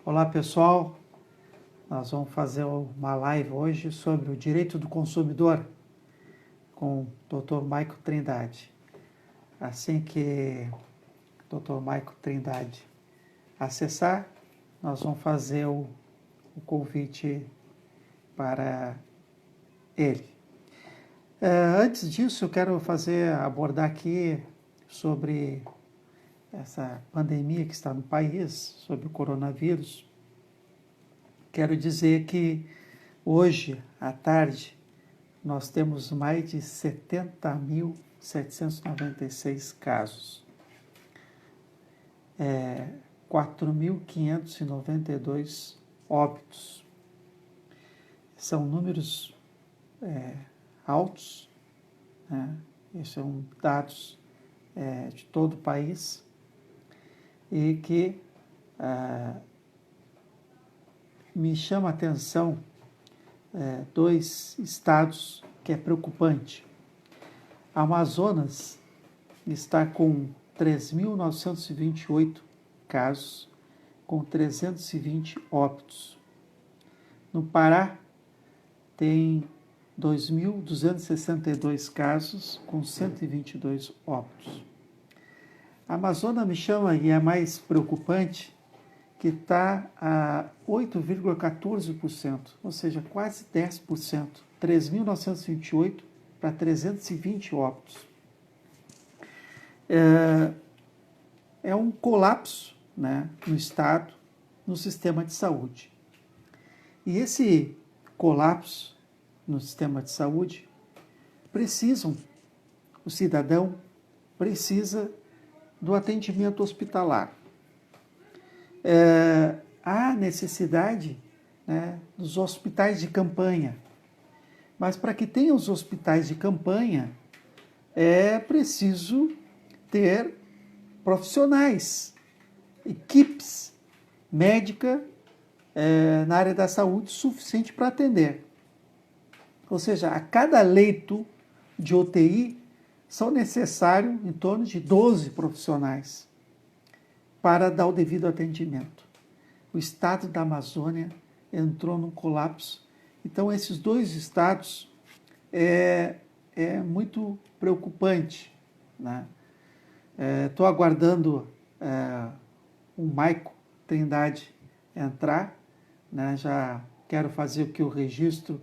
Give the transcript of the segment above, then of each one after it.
Olá pessoal, nós vamos fazer uma live hoje sobre o direito do consumidor com o Dr. Maico Trindade. Assim que o Dr. Maico Trindade acessar, nós vamos fazer o convite para ele. Antes disso, eu quero abordar aqui sobre essa pandemia que está no país, sobre o coronavírus. Quero dizer que hoje, à tarde, nós temos mais de 70.796 casos. 4.592 óbitos. São números altos, né? Esses são dados de todo o país e que me chama a atenção dois estados que é preocupante. Amazonas está com 3.928 casos, com 320 óbitos. No Pará, tem 2.262 casos, com 122 óbitos. A Amazonas me chama e é mais preocupante, que está a 8,14%, ou seja, quase 10%, 3.928 para 320 óbitos. É um colapso, né, no Estado, no sistema de saúde. E esse colapso no sistema de saúde o cidadão precisa do atendimento hospitalar. Há necessidade, né, dos hospitais de campanha, mas para que tenha os hospitais de campanha é preciso ter profissionais, equipes médicas na área da saúde suficiente para atender. Ou seja, a cada leito de UTI são necessários em torno de 12 profissionais para dar o devido atendimento. O estado da Amazônia entrou num colapso. Então, esses dois estados é muito preocupante, né? Estou aguardando o Maico Trindade entrar, né? Já quero fazer aqui o registro,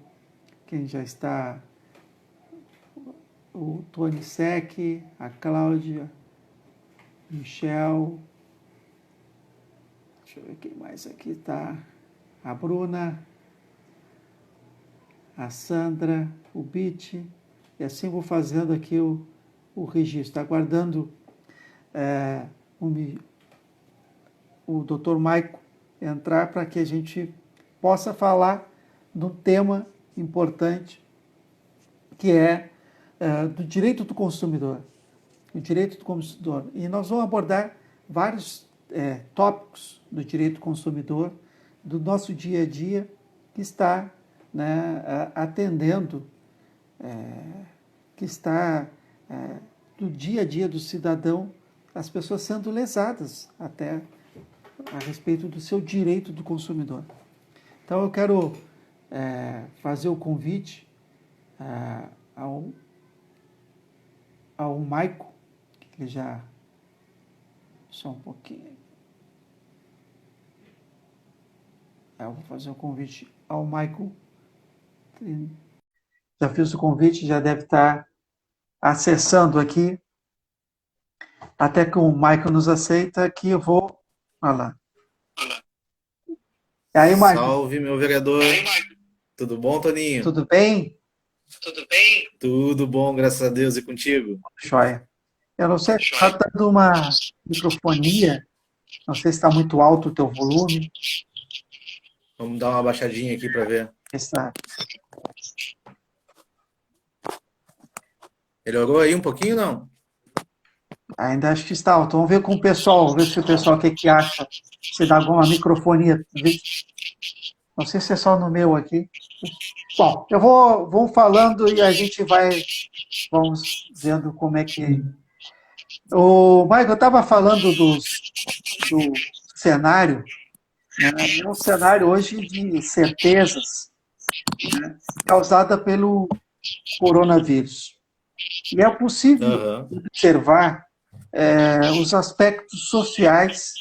quem já está, o Tony Sec, a Cláudia, Michel, deixa eu ver quem mais aqui está, a Bruna, a Sandra, o Bit, e assim vou fazendo aqui o registro, aguardando o Dr. Maico entrar para que a gente possa falar de um tema importante que é do direito do consumidor. O direito do consumidor. E nós vamos abordar vários tópicos do direito do consumidor, do nosso dia a dia, que está, né, atendendo, que está do dia a dia do cidadão, as pessoas sendo lesadas até a respeito do seu direito do consumidor. Então eu quero fazer o convite ao Maico, que ele já... Só um pouquinho. Eu vou fazer o convite ao Maico. Já fiz o convite, já deve estar acessando aqui. Até que o Maico nos aceita, aqui eu vou... Olha lá. E aí, Maico? Salve, meu vereador. Tudo bom, Toninho? Tudo bem? Tudo bem? Tudo bom, graças a Deus. E contigo? Joia. Eu não sei, está dando uma microfonia, não sei se está muito alto o teu volume. Vamos dar uma baixadinha aqui para ver. Está. Melhorou aí um pouquinho, não? Ainda acho que está alto. Vamos ver com o pessoal, ver se o pessoal o que acha, se dá alguma microfonia. Não sei se é só no meu aqui. Bom, eu vou falando e a gente vamos vendo como é que... O Michael estava falando do cenário né? É um cenário hoje de certezas, né, causada pelo coronavírus. E é possível Aham. observar os aspectos sociais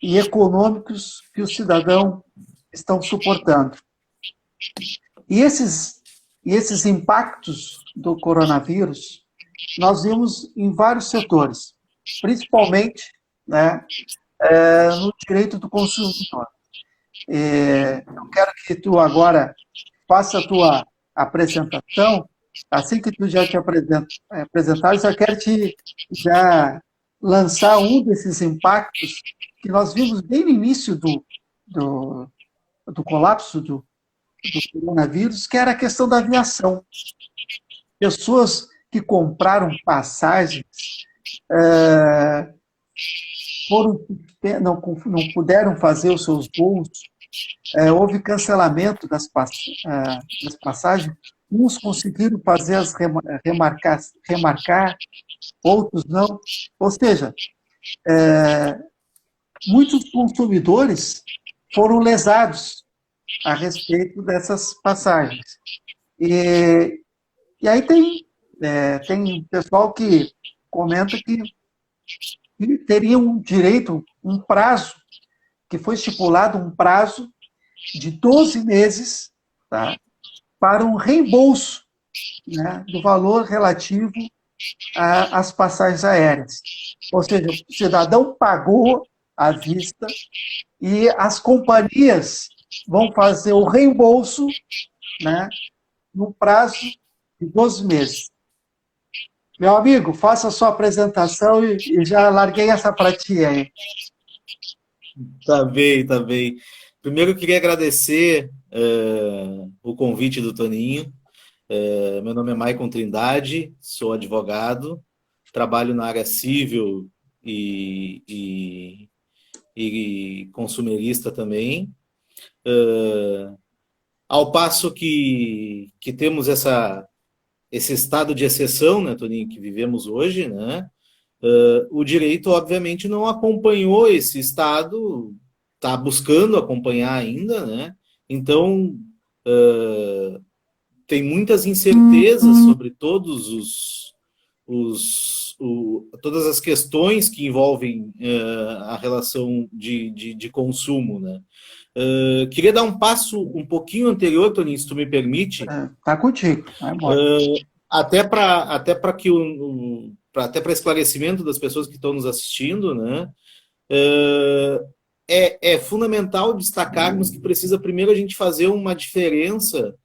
e econômicos que o cidadão estão suportando. E esses impactos do coronavírus nós vimos em vários setores, principalmente, né, no direito do consumidor. Eu quero que tu agora faça a tua apresentação. Assim que tu já te apresentar, eu já quero te já lançar um desses impactos que nós vimos bem no início do colapso do coronavírus, que era a questão da aviação. Pessoas que compraram passagens foram, não puderam fazer os seus voos, houve cancelamento das passagens, uns conseguiram fazer remarcar, outros não. Ou seja, muitos consumidores foram lesados a respeito dessas passagens. E aí tem pessoal que comenta que teriam um direito, um prazo, que foi estipulado um prazo de 12 meses, tá, para um reembolso, né, do valor relativo às passagens aéreas. Ou seja, o cidadão pagou à vista e as companhias vão fazer o reembolso, né, no prazo de 12 meses. Meu amigo, faça a sua apresentação e já larguei essa para ti aí. Tá bem, tá bem. Primeiro eu queria agradecer o convite do Toninho. Meu nome é Maicon Trindade, sou advogado, trabalho na área civil e consumerista também. Ao passo que temos esse estado de exceção, né, Toninho, que vivemos hoje, né? O direito, obviamente, não acompanhou esse estado, está buscando acompanhar ainda, né? Então, tem muitas incertezas sobre todas as questões que envolvem a relação de consumo, né? Queria dar um passo um pouquinho anterior, Toninho, se tu me permite. Tá contigo, vai embora. Até para esclarecimento das pessoas que estão nos assistindo, né? É fundamental destacarmos que precisa primeiro a gente fazer uma diferença,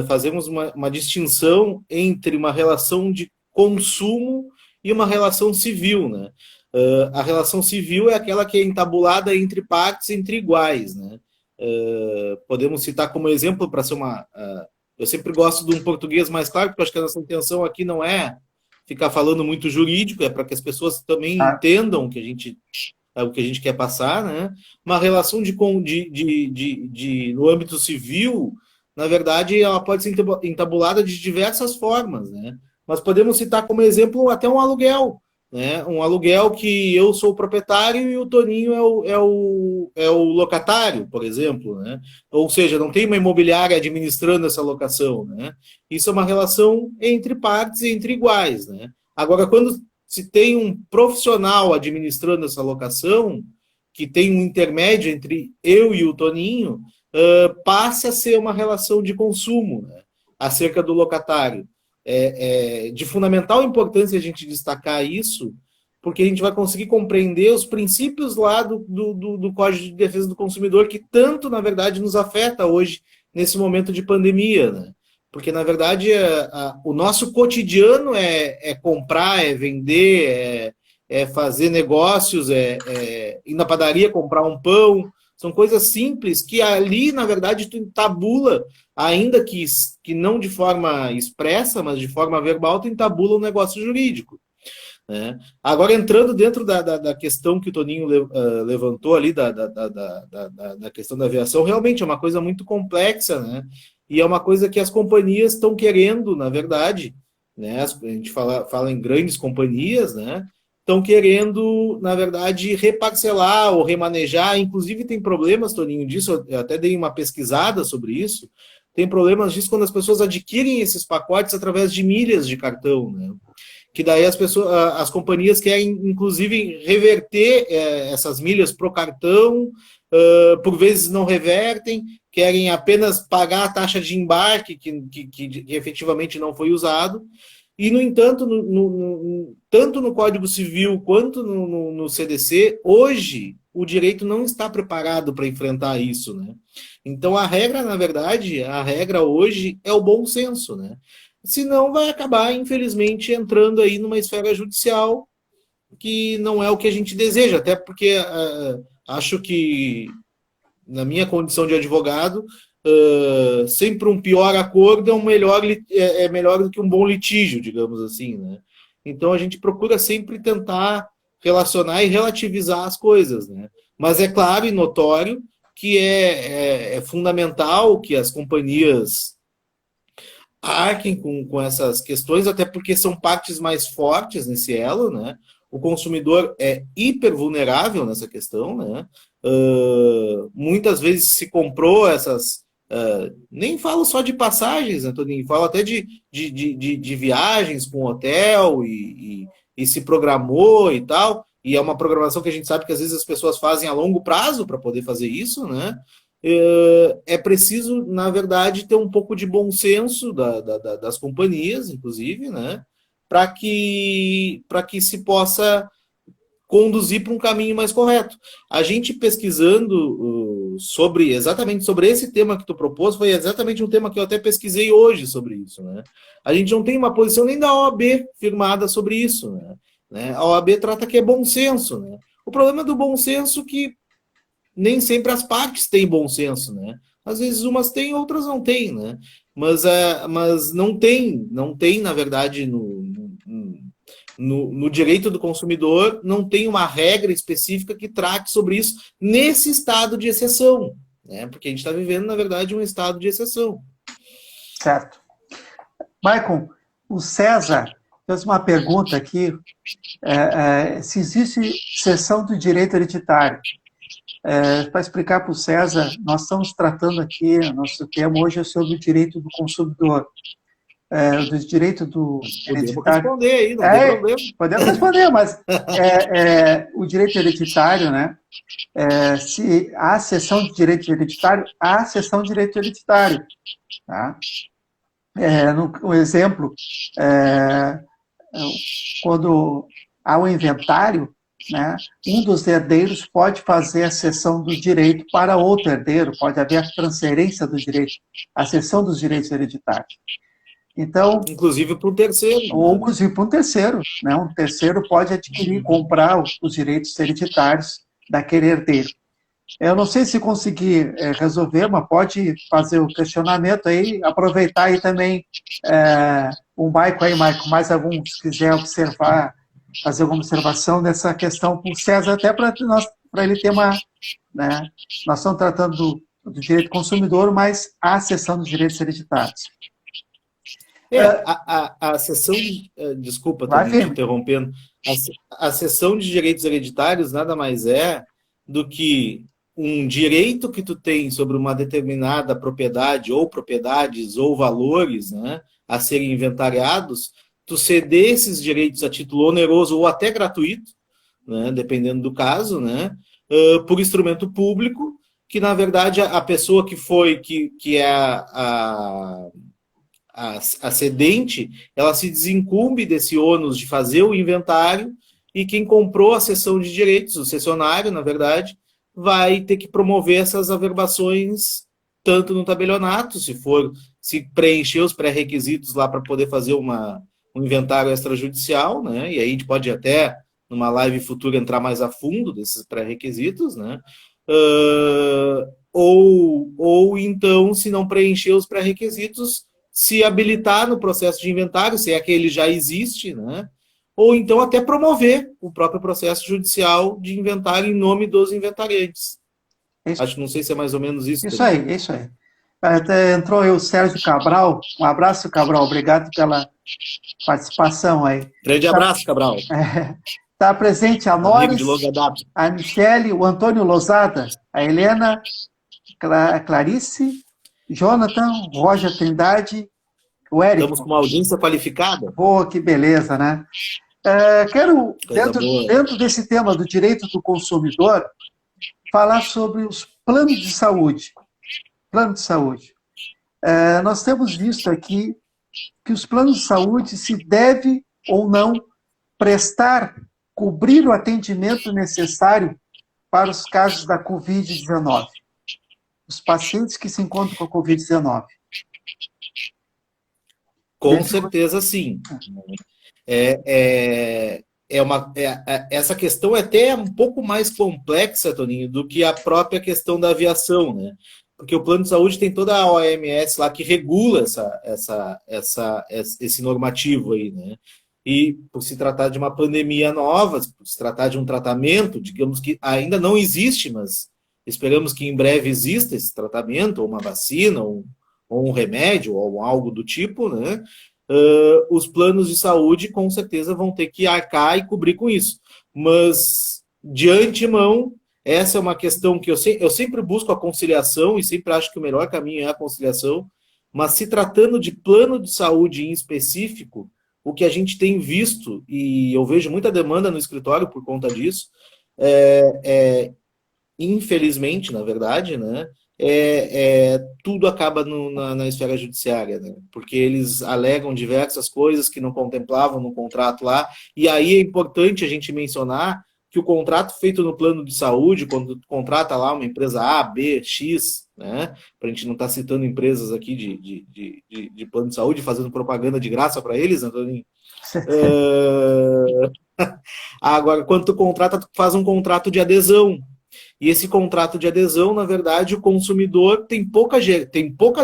fazermos uma distinção entre uma relação de consumo e uma relação civil, né? A relação civil é aquela que é entabulada entre partes, entre iguais, né? Podemos citar como exemplo para ser eu sempre gosto de um português mais claro, porque eu acho que a nossa intenção aqui não é ficar falando muito jurídico, é para que as pessoas também entendam o que a gente quer passar, né? Uma relação no âmbito civil, na verdade, ela pode ser entabulada de diversas formas, né? Mas podemos citar como exemplo até um aluguel, né? Um aluguel que eu sou o proprietário e o Toninho é o locatário, por exemplo, né? Ou seja, não tem uma imobiliária administrando essa locação, né? Isso é uma relação entre partes e entre iguais, né? Agora, quando se tem um profissional administrando essa locação, que tem um intermédio entre eu e o Toninho, passa a ser uma relação de consumo, né, acerca do locatário. É de fundamental importância a gente destacar isso, porque a gente vai conseguir compreender os princípios lá do Código de Defesa do Consumidor, que tanto, na verdade, nos afeta hoje, nesse momento de pandemia, né? Porque, na verdade, o nosso cotidiano é comprar, é vender, é fazer negócios, ir na padaria comprar um pão. São coisas simples que ali, na verdade, tu entabula, ainda que não de forma expressa, mas de forma verbal, tu entabula um negócio jurídico, né? Agora, entrando dentro da questão que o Toninho levantou ali, da questão da aviação, realmente é uma coisa muito complexa, né? E é uma coisa que as companhias estão querendo, na verdade, né? A gente fala em grandes companhias, né? estão querendo, na verdade, reparcelar ou remanejar. Inclusive, tem problemas, Toninho, disso. Eu até dei uma pesquisada sobre isso. Tem problemas disso quando as pessoas adquirem esses pacotes através de milhas de cartão, né? Que daí as companhias querem, inclusive, reverter essas milhas para o cartão, por vezes não revertem, querem apenas pagar a taxa de embarque que efetivamente não foi usado. E, no entanto, tanto no Código Civil quanto no CDC, hoje o direito não está preparado para enfrentar isso, né? Então, a regra, na verdade, a regra hoje é o bom senso, né? Senão vai acabar, infelizmente, entrando aí numa esfera judicial que não é o que a gente deseja, até porque acho que, na minha condição de advogado, sempre um pior acordo é melhor do que um bom litígio, digamos assim, né? Então a gente procura sempre tentar relacionar e relativizar as coisas, né? Mas é claro e notório que é fundamental que as companhias arquem com essas questões, até porque são partes mais fortes nesse elo, né? O consumidor é hiper vulnerável nessa questão, né? Muitas vezes se comprou essas... nem falo só de passagens, Antoninho, falo até de viagens com hotel e se programou e tal, e é uma programação que a gente sabe que às vezes as pessoas fazem a longo prazo para poder fazer isso, né? É preciso, na verdade, ter um pouco de bom senso das companhias, inclusive, né? Para que se possa conduzir para um caminho mais correto. A gente pesquisando exatamente sobre esse tema que tu propôs, foi exatamente um tema que eu até pesquisei hoje sobre isso, né? A gente não tem uma posição nem da OAB firmada sobre isso, né? A OAB trata que é bom senso, né? O problema do bom senso é que nem sempre as partes têm bom senso, né? Às vezes umas têm, outras não têm, né? Mas não tem, na verdade, no direito do consumidor, não tem uma regra específica que trate sobre isso nesse estado de exceção, né? Porque a gente está vivendo, na verdade, um estado de exceção. Certo. Maicon, o César fez uma pergunta aqui, se existe seção do direito hereditário. Para explicar para o César, nós estamos tratando aqui, nosso tema hoje é sobre o direito do consumidor. Do direito do hereditário. Podemos responder aí, não tem problema. Podemos responder, mas o direito hereditário, né? Se há seção de direito hereditário, há seção de direito hereditário. Tá? Um exemplo, quando há um inventário, né, um dos herdeiros pode fazer a cessão do direito para outro herdeiro, pode haver a transferência do direito, a cessão dos direitos hereditários. Então, inclusive para um terceiro. Ou inclusive para um terceiro. Né? Um terceiro pode adquirir, comprar os direitos hereditários daquele herdeiro. Eu não sei se conseguir resolver, mas pode fazer o questionamento aí, aproveitar aí também o Maicon aí, Maicon, mais algum, se quiser observar, fazer alguma observação nessa questão com o César, até para ele ter uma... Né? Nós estamos tratando do direito consumidor, mas a seção dos direitos hereditários. A seção... Desculpa, estou te interrompendo. A seção de direitos hereditários nada mais é do que um direito que tu tem sobre uma determinada propriedade, ou propriedades, ou valores, né, a serem inventariados, tu ceder esses direitos a título oneroso ou até gratuito, né, dependendo do caso, né, por instrumento público, que, na verdade, a pessoa que é a cedente, ela se desincumbe desse ônus de fazer o inventário, e quem comprou a cessão de direitos, o cessionário, na verdade, vai ter que promover essas averbações tanto no tabelionato, se preencher os pré-requisitos lá para poder fazer um inventário extrajudicial, né? E aí a gente pode até, numa live futura, entrar mais a fundo desses pré-requisitos, né? Ou então, se não preencher os pré-requisitos, se habilitar no processo de inventário, se é que ele já existe, né? Ou então até promover o próprio processo judicial de inventário em nome dos inventariantes. Não sei se é mais ou menos isso. Isso aí. Até entrou aí o Sérgio Cabral. Um abraço, Cabral. Obrigado pela participação aí. Grande abraço, Cabral. Está presente a amigo de Loris, longa data. a Michele, o Antônio Lozada, a Helena, Clarice, Jonathan, Roger Trindade, o Érico. Estamos com uma audiência qualificada. Pô, que beleza, né? Quero, dentro desse tema do direito do consumidor, falar sobre os planos de saúde. Plano de saúde. Nós temos visto aqui que os planos de saúde se deve ou não cobrir o atendimento necessário para os casos da Covid-19. Os pacientes que se encontram com a Covid-19. Com certeza, sim. Essa questão é até um pouco mais complexa, Toninho, do que a própria questão da aviação, né? Porque o plano de saúde tem toda a OMS lá que regula esse normativo aí, né? E por se tratar de uma pandemia nova, por se tratar de um tratamento, digamos que ainda não existe, mas esperamos que em breve exista esse tratamento, ou uma vacina, ou um remédio, ou algo do tipo, né? Os planos de saúde com certeza vão ter que arcar e cobrir com isso. Mas, de antemão, essa é uma questão que eu sempre busco a conciliação e sempre acho que o melhor caminho é a conciliação, mas se tratando de plano de saúde em específico, o que a gente tem visto, e eu vejo muita demanda no escritório por conta disso, infelizmente, na verdade, né, tudo acaba na esfera judiciária, né? Porque eles alegam diversas coisas que não contemplavam no contrato lá, e aí é importante a gente mencionar que o contrato feito no plano de saúde, quando contrata lá uma empresa A, B, X, né, para a gente não estar citando empresas aqui de plano de saúde, fazendo propaganda de graça para eles, Antônio. Agora, quando tu contrata, tu faz um contrato de adesão. E esse contrato de adesão, na verdade, o consumidor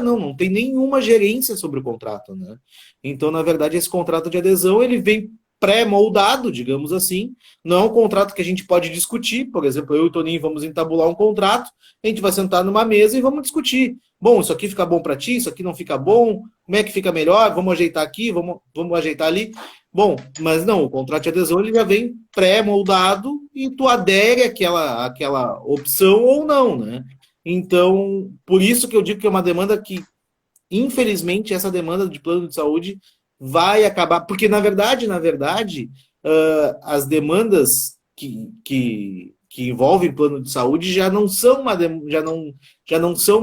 não tem nenhuma gerência sobre o contrato, né? Então, na verdade, esse contrato de adesão, ele vem pré-moldado, digamos assim, não é um contrato que a gente pode discutir, por exemplo, eu e o Toninho vamos entabular um contrato, a gente vai sentar numa mesa e vamos discutir. Bom, isso aqui fica bom para ti, isso aqui não fica bom, como é que fica melhor, vamos ajeitar aqui, vamos ajeitar ali. Bom, mas não, o contrato de adesão ele já vem pré-moldado e tu adere àquela opção ou não, né? Então, por isso que eu digo que é uma demanda que, infelizmente, essa demanda de plano de saúde vai acabar, porque na verdade, as demandas que envolvem plano de saúde já não são uma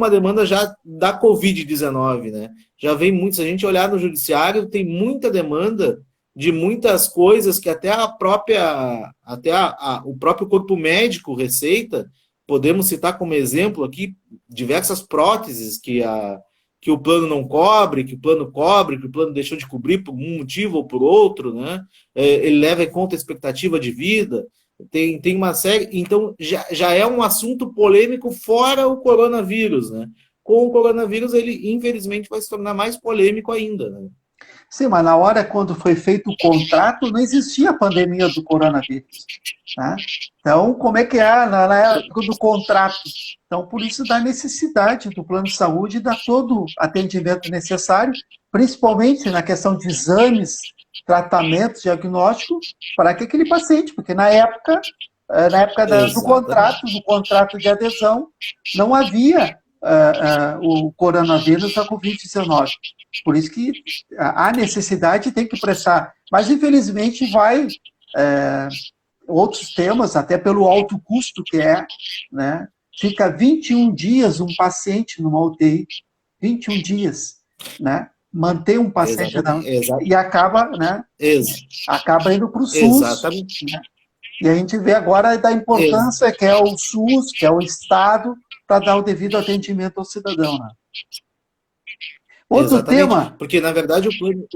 demanda já da Covid-19, né? Já vem muito, se a gente olhar no judiciário, tem muita demanda de muitas coisas que até o próprio corpo médico receita. Podemos citar como exemplo aqui diversas próteses que o plano não cobre, que o plano deixou de cobrir por um motivo ou por outro, né? Ele leva em conta a expectativa de vida, tem uma série. Então, já é um assunto polêmico fora o coronavírus, né? Com o coronavírus, ele, infelizmente, vai se tornar mais polêmico ainda, né? Sim, mas na hora quando foi feito o contrato, não existia a pandemia do coronavírus. Né? Então, como é que é na época do contrato? Então, por isso da necessidade do plano de saúde dar todo o atendimento necessário, principalmente na questão de exames, tratamento, diagnóstico, para que aquele paciente, porque na época do contrato de adesão, não havia o coronavírus da Covid-19. Por isso que há necessidade, tem que prestar. Mas, infelizmente, outros temas, até pelo alto custo que é, né? Fica 21 dias um paciente numa UTI, 21 dias, né? Manter um paciente e acaba, né? Acaba indo para o SUS. Né? E a gente vê agora da importância que é o SUS, que é o Estado, para dar o devido atendimento ao cidadão. Né? Outro tema... Porque, na verdade, o plano...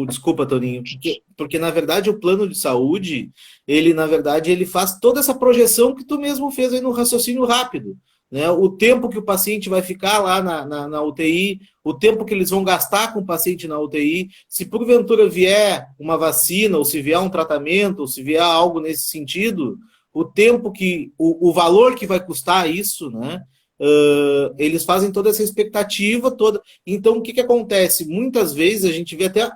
Desculpa, Toninho. Porque, na verdade, o plano de saúde, ele faz toda essa projeção que tu mesmo fez aí no raciocínio rápido. Né? O tempo que o paciente vai ficar lá na UTI, o tempo que eles vão gastar com o paciente na UTI, se porventura vier uma vacina, ou se vier um tratamento, ou se vier algo nesse sentido, o tempo o valor que vai custar isso, né? Eles fazem toda essa expectativa toda. Então, o que acontece? Muitas vezes a gente vê até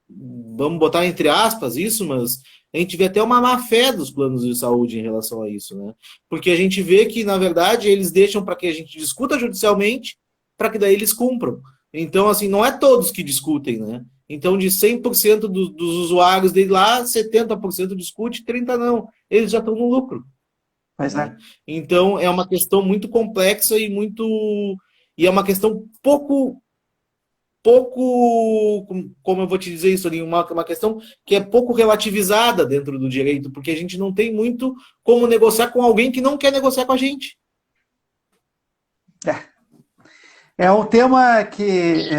vamos botar entre aspas isso, mas a gente vê até uma má-fé dos planos de saúde em relação a isso, né? Porque a gente vê que, na verdade, eles deixam para que a gente discuta judicialmente, para que daí eles cumpram. Então, assim, não é todos que discutem, né? Então, de 100% dos usuários dele lá, 70% discute, 30% não. Eles já estão no lucro. Pois é. Então, é uma questão muito complexa e é uma questão pouco, como eu vou te dizer isso ali, uma questão que é pouco relativizada dentro do direito, porque a gente não tem muito como negociar com alguém que não quer negociar com a gente. É um tema que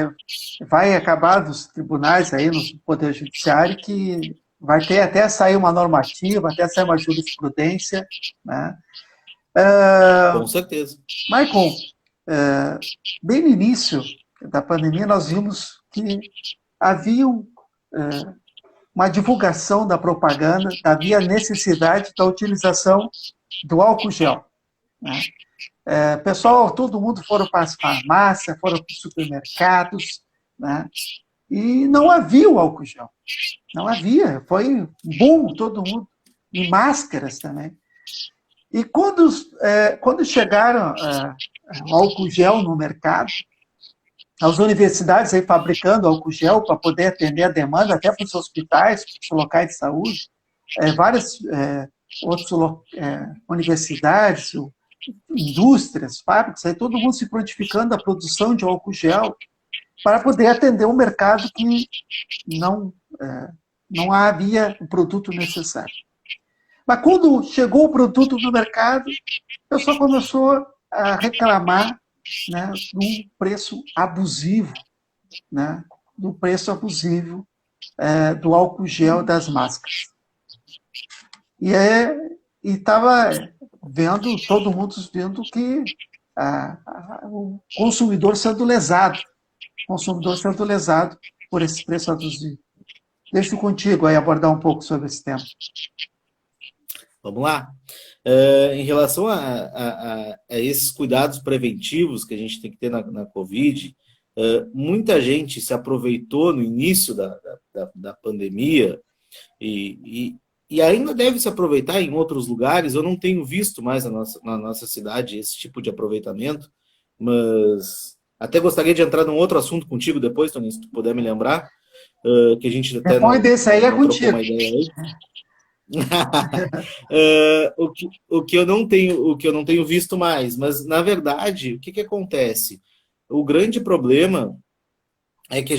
vai acabar dos tribunais aí, no Poder Judiciário, que vai ter até sair uma normativa, até sair uma jurisprudência, né? Com certeza. Maicon, bem no início da pandemia, nós vimos que havia uma divulgação da propaganda, havia necessidade da utilização do álcool gel, né? Pessoal, todo mundo foram para as farmácias, foram para os supermercados, né? E não havia o álcool gel. Não havia. Foi bom todo mundo. E máscaras também. E quando chegaram o álcool gel no mercado, as universidades aí fabricando álcool gel para poder atender a demanda, até para os hospitais, para os locais de saúde, várias outras universidades, indústrias, fábricas, aí todo mundo se prontificando a produção de álcool gel para poder atender um mercado que não havia o produto necessário. Mas quando chegou o produto no mercado, o pessoal começou a reclamar, né, de um preço abusivo, né, do preço abusivo do álcool gel das máscaras. E estava vendo, todo mundo vendo que o consumidor sendo lesado por esse preço abusivo. Deixo contigo aí abordar um pouco sobre esse tema. Vamos lá. Em relação a esses cuidados preventivos que a gente tem que ter na Covid, muita gente se aproveitou no início da pandemia e ainda deve se aproveitar em outros lugares. Eu não tenho visto mais na nossa cidade esse tipo de aproveitamento, mas até gostaria de entrar num outro assunto contigo depois, Tony, se tu puder me lembrar, que a gente até depois desse aí é contigo. Uma ideia aí. O que eu não tenho visto mais, mas na verdade, o que acontece? O grande problema é que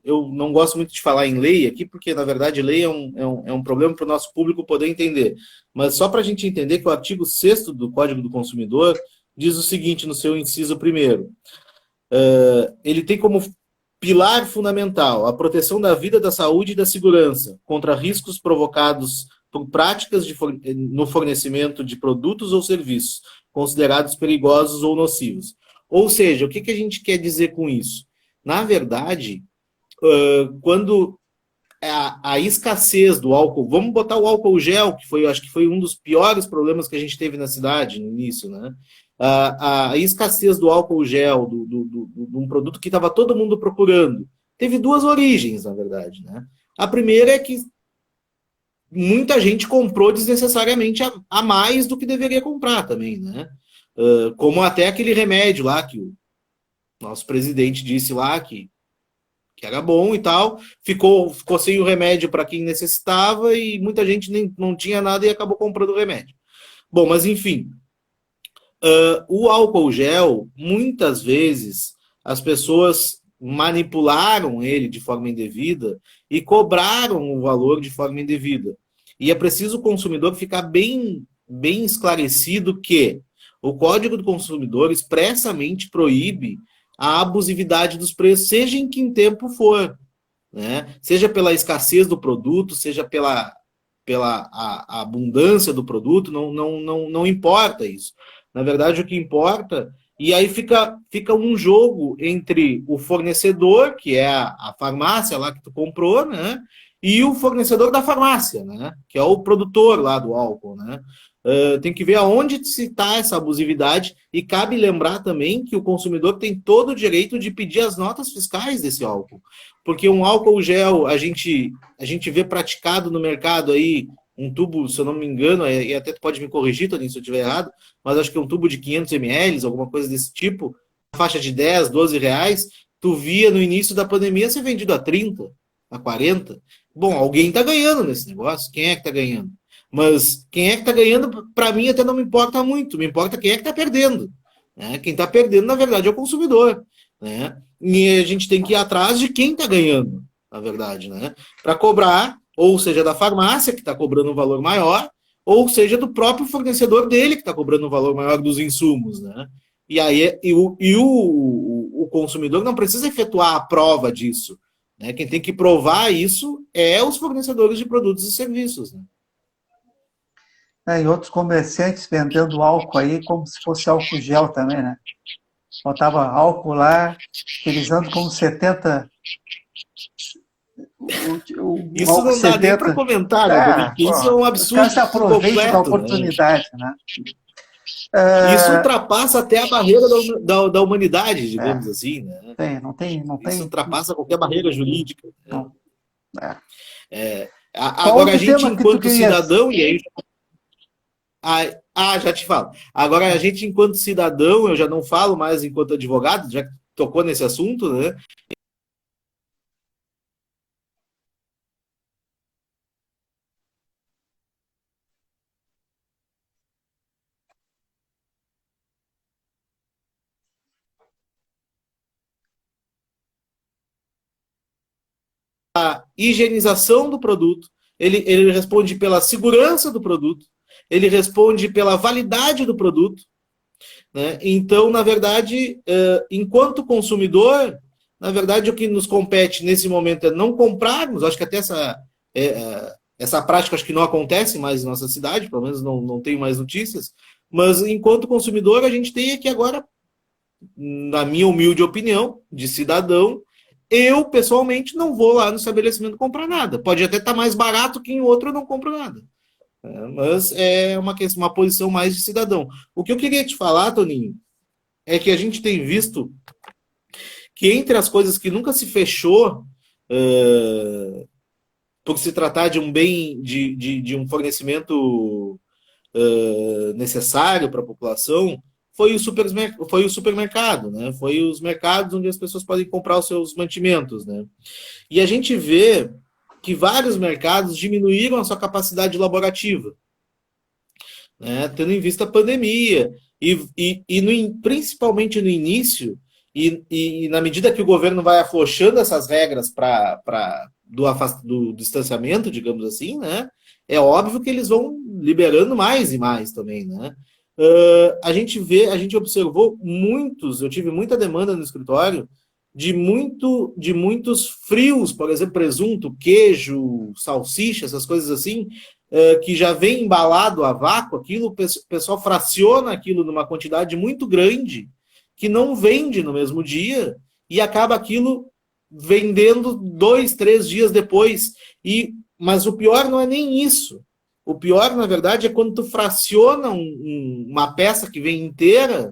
eu não gosto muito de falar em lei aqui, porque na verdade lei é um problema para o nosso público poder entender, mas só para a gente entender que o artigo 6º do Código do Consumidor diz o seguinte, no seu inciso 1º, ele tem como pilar fundamental a proteção da vida, da saúde e da segurança contra riscos provocados por práticas no fornecimento de produtos ou serviços considerados perigosos ou nocivos. Ou seja, o que a gente quer dizer com isso? Na verdade, quando a escassez do álcool, vamos botar o álcool gel, que acho que foi um dos piores problemas que a gente teve na cidade no início, né? A escassez do álcool gel, de um produto que estava todo mundo procurando, teve duas origens, na verdade, né? A primeira é que muita gente comprou desnecessariamente a mais do que deveria comprar também, né? Como até aquele remédio lá que o nosso presidente disse lá que era bom e tal, ficou sem o remédio para quem necessitava e muita gente não tinha nada e acabou comprando o remédio. Bom, mas enfim, o álcool gel, muitas vezes, as pessoas manipularam ele de forma indevida e cobraram o valor de forma indevida. E é preciso o consumidor ficar bem esclarecido que o Código do Consumidor expressamente proíbe a abusividade dos preços, seja em que tempo for, né? Seja pela escassez do produto, seja pela a abundância do produto, não importa isso. Na verdade, o que importa, e aí fica um jogo entre o fornecedor, que é a farmácia lá que tu comprou, né? E o fornecedor da farmácia, né? Que é o produtor lá do álcool, né? tem que ver aonde se está essa abusividade, e cabe lembrar também que o consumidor tem todo o direito de pedir as notas fiscais desse álcool, porque um álcool gel a gente vê praticado no mercado aí, um tubo, se eu não me engano, e até tu pode me corrigir, Toninho, se eu estiver errado, mas acho que é um tubo de 500 ml, alguma coisa desse tipo, faixa de 10, 12 reais, tu via no início da pandemia ser vendido a 30, a 40. Bom, alguém está ganhando nesse negócio. Quem é que está ganhando? Mas quem é que está ganhando, para mim, até não me importa muito. Me importa quem é que está perdendo. Né? Quem está perdendo, na verdade, é o consumidor. Né? E a gente tem que ir atrás de quem está ganhando, na verdade. Né? Para cobrar, ou seja, da farmácia, que está cobrando um valor maior, ou seja, do próprio fornecedor dele, que está cobrando um valor maior dos insumos. Né? E aí o consumidor não precisa efetuar a prova disso. Né? Quem tem que provar isso é os fornecedores de produtos e serviços. Né? E outros comerciantes vendendo álcool aí como se fosse álcool gel também, né? Botava álcool lá, utilizando como 70... Isso não 70... dá nem para comentar, né? Isso é um absurdo. Os caras se aproveitam da oportunidade, né? Isso ultrapassa até a barreira da humanidade, digamos assim. Né? Não tem. Isso ultrapassa qualquer barreira jurídica. Não. Agora, a gente, enquanto cidadão, e aí. Já te falo. Agora, a gente, enquanto cidadão, eu já não falo mais enquanto advogado, já que tocou nesse assunto, né? A higienização do produto, ele responde pela segurança do produto, ele responde pela validade do produto. Né? Então, na verdade, enquanto consumidor, na verdade, o que nos compete nesse momento é não comprarmos. Acho que até essa prática acho que não acontece mais em nossa cidade, pelo menos não tenho mais notícias, mas enquanto consumidor, a gente tem aqui agora, na minha humilde opinião, de cidadão, eu, pessoalmente, não vou lá no estabelecimento comprar nada. Pode até estar mais barato que em outro, eu não compro nada. Mas é uma posição mais de cidadão. O que eu queria te falar, Toninho, é que a gente tem visto que entre as coisas que nunca se fechou, por se tratar de um bem, de um fornecimento necessário para a população, foi o supermercado, né? Foi os mercados onde as pessoas podem comprar os seus mantimentos, né? E a gente vê que vários mercados diminuíram a sua capacidade laborativa, né? Tendo em vista a pandemia, principalmente no início, e na medida que o governo vai afrouxando essas regras do distanciamento, digamos assim, né? É óbvio que eles vão liberando mais e mais também, né? A gente observou eu tive muita demanda no escritório de muitos frios, por exemplo, presunto, queijo, salsicha, essas coisas assim, que já vem embalado a vácuo, aquilo, o pessoal fraciona aquilo numa quantidade muito grande, que não vende no mesmo dia, e acaba aquilo vendendo 2, 3 dias depois. Mas o pior não é nem isso. O pior, na verdade, é quando tu fraciona uma peça que vem inteira,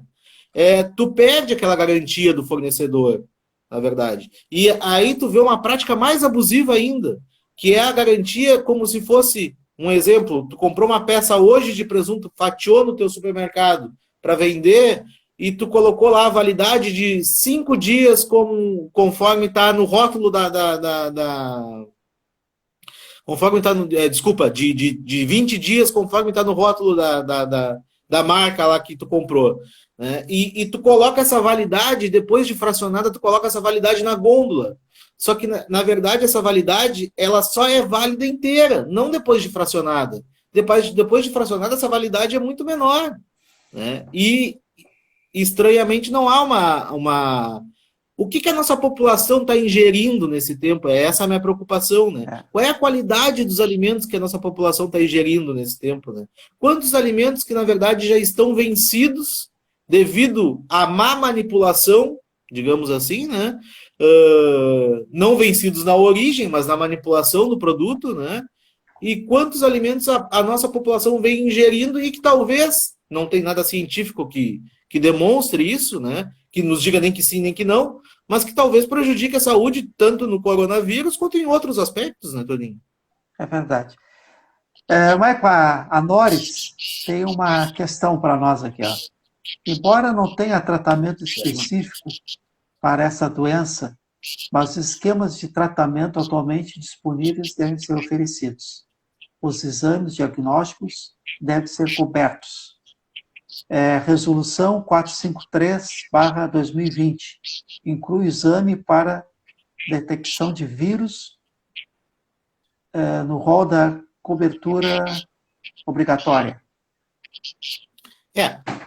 tu perde aquela garantia do fornecedor, na verdade. E aí tu vê uma prática mais abusiva ainda, que é a garantia como se fosse, um exemplo, tu comprou uma peça hoje de presunto, fatiou no teu supermercado para vender, e tu colocou lá a validade de 5 dias conforme está no rótulo conforme está no... desculpa, de 20 dias conforme está no rótulo da marca lá que tu comprou. Né? E tu coloca essa validade, depois de fracionada, tu coloca essa validade na gôndola. Só que, na verdade, essa validade, ela só é válida inteira, não depois de fracionada. Depois de fracionada, essa validade é muito menor. Né? E, estranhamente, não há uma... O que a nossa população está ingerindo nesse tempo? Essa é a minha preocupação, né? Qual é a qualidade dos alimentos que a nossa população está ingerindo nesse tempo, né? Quantos alimentos que, na verdade, já estão vencidos devido à má manipulação, digamos assim, né? Não vencidos na origem, mas na manipulação do produto, né? e quantos alimentos a nossa população vem ingerindo e que talvez, não tem nada científico que demonstre isso, né? Que nos diga nem que sim, nem que não, mas que talvez prejudique a saúde tanto no coronavírus quanto em outros aspectos, né, Toninho? É verdade. Michael, a Noris tem uma questão para nós aqui. Ó. Embora não tenha tratamento específico para essa doença, mas os esquemas de tratamento atualmente disponíveis devem ser oferecidos. Os exames diagnósticos devem ser cobertos. Resolução 453/2020 inclui o exame para detecção de vírus no rol da cobertura obrigatória.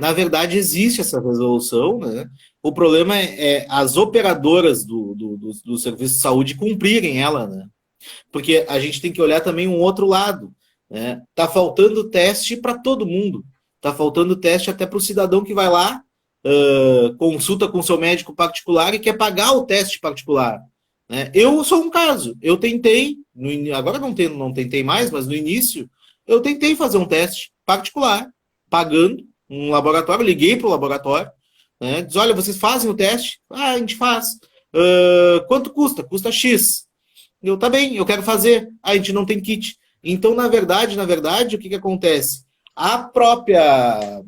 Na verdade existe essa resolução, né? O problema é as operadoras do serviço de saúde cumprirem ela, né? Porque a gente tem que olhar também um outro lado, né? Tá faltando teste para todo mundo. Tá faltando teste até para o cidadão que vai lá, consulta com seu médico particular e quer pagar o teste particular. Né? Eu sou um caso. Eu tentei, agora não tentei mais, mas no início, eu tentei fazer um teste particular, pagando um laboratório, liguei para o laboratório, né? Diz, olha, vocês fazem o teste? Ah, a gente faz. Quanto custa? Custa X. Eu, tá bem, eu quero fazer. Ah, a gente não tem kit. Então, na verdade, o que acontece? A própria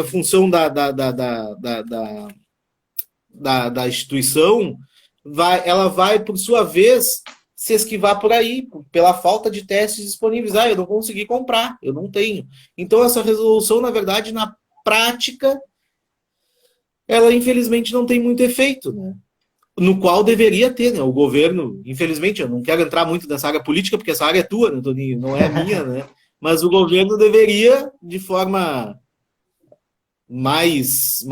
função da instituição ela vai, por sua vez, se esquivar por aí, pela falta de testes disponíveis. Eu não consegui comprar, eu não tenho. Então, essa resolução, na verdade, na prática, ela, infelizmente, não tem muito efeito, né? No qual deveria ter, né? O governo, infelizmente, eu não quero entrar muito nessa área política, porque essa área é tua, né, Toninho? Não é minha, né? Mas o governo deveria, de forma mais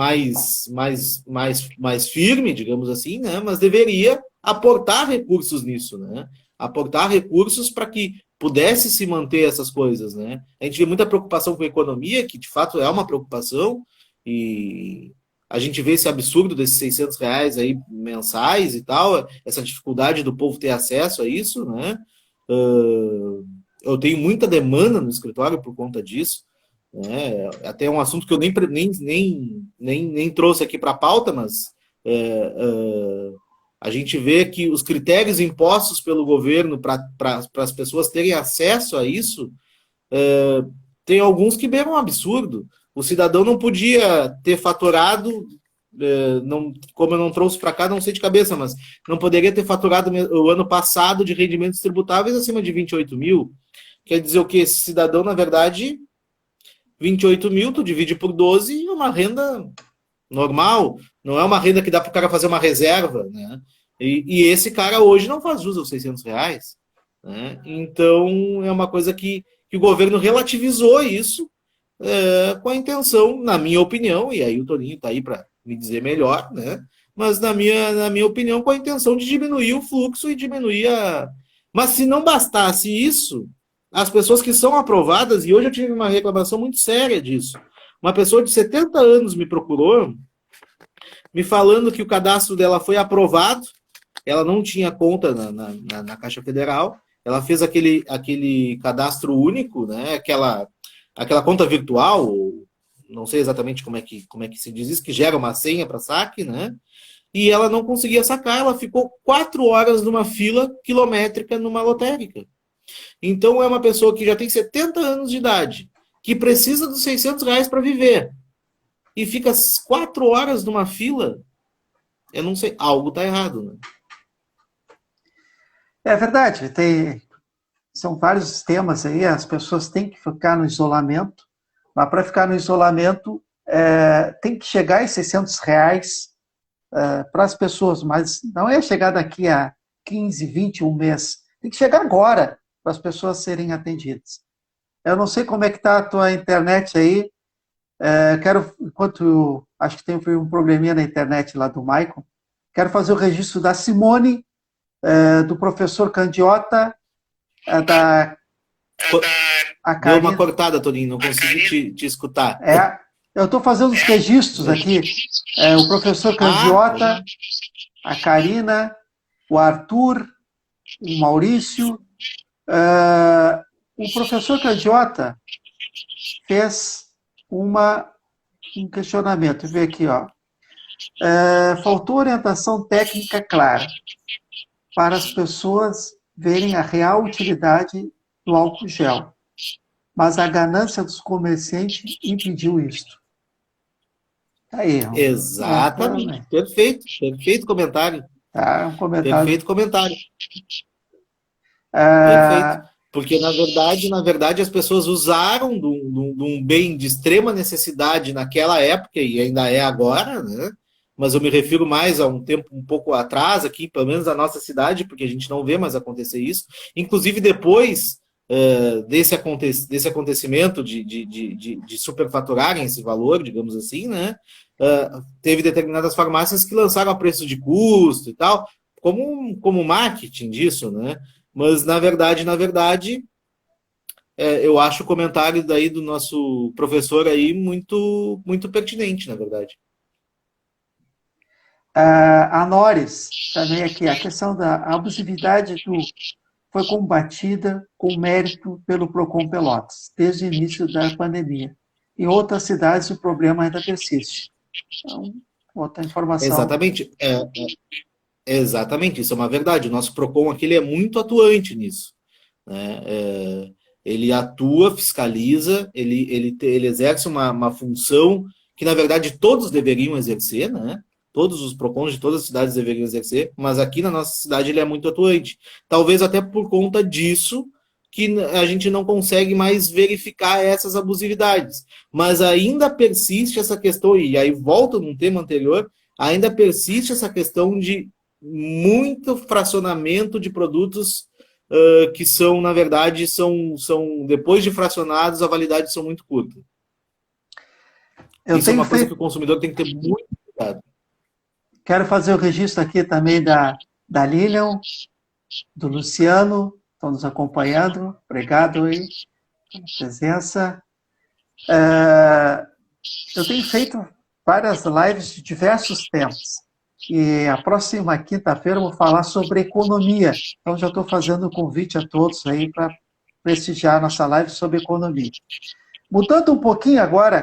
firme, digamos assim, né? Mas deveria aportar recursos nisso, né? Aportar recursos para que pudesse se manter essas coisas, né? A gente vê muita preocupação com a economia, que de fato é uma preocupação, e a gente vê esse absurdo desses R$600 aí mensais e tal, essa dificuldade do povo ter acesso a isso, né? Eu tenho muita demanda no escritório por conta disso, né? Até um assunto que eu nem trouxe aqui para a pauta, mas a gente vê que os critérios impostos pelo governo para as pessoas terem acesso a isso, tem alguns que beiram um absurdo. O cidadão não podia ter faturado, como eu não trouxe para cá, não sei de cabeça, mas não poderia ter faturado o ano passado de rendimentos tributáveis acima de 28 mil. Quer dizer o que? Esse cidadão, na verdade, 28 mil, tu divide por 12, é uma renda normal, não é uma renda que dá para o cara fazer uma reserva, né? E esse cara hoje não faz jus aos R$600, né? Então, é uma coisa que o governo relativizou isso, com a intenção, na minha opinião, e aí o Toninho está aí para me dizer melhor, né? Mas na minha opinião, com a intenção de diminuir o fluxo e diminuir a... Mas se não bastasse isso, as pessoas que são aprovadas, e hoje eu tive uma reclamação muito séria disso, uma pessoa de 70 anos me procurou, me falando que o cadastro dela foi aprovado, ela não tinha conta na Caixa Federal, ela fez aquele cadastro único, né? Aquela conta virtual, não sei exatamente como é que se diz isso, que gera uma senha para saque, né? E ela não conseguia sacar, ela ficou 4 horas numa fila quilométrica numa lotérica. Então é uma pessoa que já tem 70 anos de idade, que precisa dos R$600 para viver, e fica 4 horas numa fila, eu não sei, algo está errado, né? É verdade, são vários temas aí, as pessoas têm que ficar no isolamento, mas para ficar no isolamento tem que chegar a R$600 para as pessoas, mas não é chegar daqui a 15, 20, um mês, tem que chegar agora para as pessoas serem atendidas. Eu não sei como é que está a tua internet aí, acho que tem um probleminha na internet lá do Michael, quero fazer o registro da Simone, do professor Candiota, Deu uma cortada, Toninho, não consegui te escutar. Eu estou fazendo os registros aqui. O professor Candiota, a Karina, o Arthur, o Maurício. O professor Candiota fez um questionamento. Vê aqui, ó. Faltou orientação técnica clara para as pessoas verem a real utilidade do álcool gel, mas a ganância dos comerciantes impediu isto. Aí, Exatamente. Perfeito comentário. Tá, um comentário. Perfeito comentário. Perfeito. Porque, na verdade, as pessoas usaram de um bem de extrema necessidade naquela época, e ainda é agora, né? Mas eu me refiro mais a um tempo um pouco atrás, aqui, pelo menos na nossa cidade, porque a gente não vê mais acontecer isso. Inclusive, depois desse acontecimento de superfaturarem esse valor, digamos assim, né? Teve determinadas farmácias que lançaram a preço de custo e tal, como marketing disso, né? Mas, na verdade, eu acho o comentário daí do nosso professor aí muito, muito pertinente, na verdade. A Nores, também aqui, a questão da abusividade foi combatida com mérito pelo Procon Pelotas, desde o início da pandemia. Em outras cidades, o problema ainda persiste. Então, outra informação. Exatamente. Exatamente, isso é uma verdade. O nosso PROCON aqui ele é muito atuante nisso, né? Ele atua, fiscaliza, ele exerce uma função que, na verdade, todos deveriam exercer, né? Todos os PROCONs de todas as cidades deveriam exercer, mas aqui na nossa cidade ele é muito atuante. Talvez até por conta disso que a gente não consegue mais verificar essas abusividades. Mas ainda persiste essa questão, e aí volta num tema anterior, ainda persiste essa questão de muito fracionamento de produtos que são, na verdade, são depois de fracionados, a validade são muito curta. Isso é uma coisa que o consumidor tem que ter muito cuidado. Quero fazer o registro aqui também da Lilian, do Luciano, estão nos acompanhando. Obrigado aí pela presença. Eu tenho feito várias lives de diversos temas. E a próxima quinta-feira eu vou falar sobre economia. Então já estou fazendo um convite a todos aí para prestigiar nossa live sobre economia. Mudando um pouquinho agora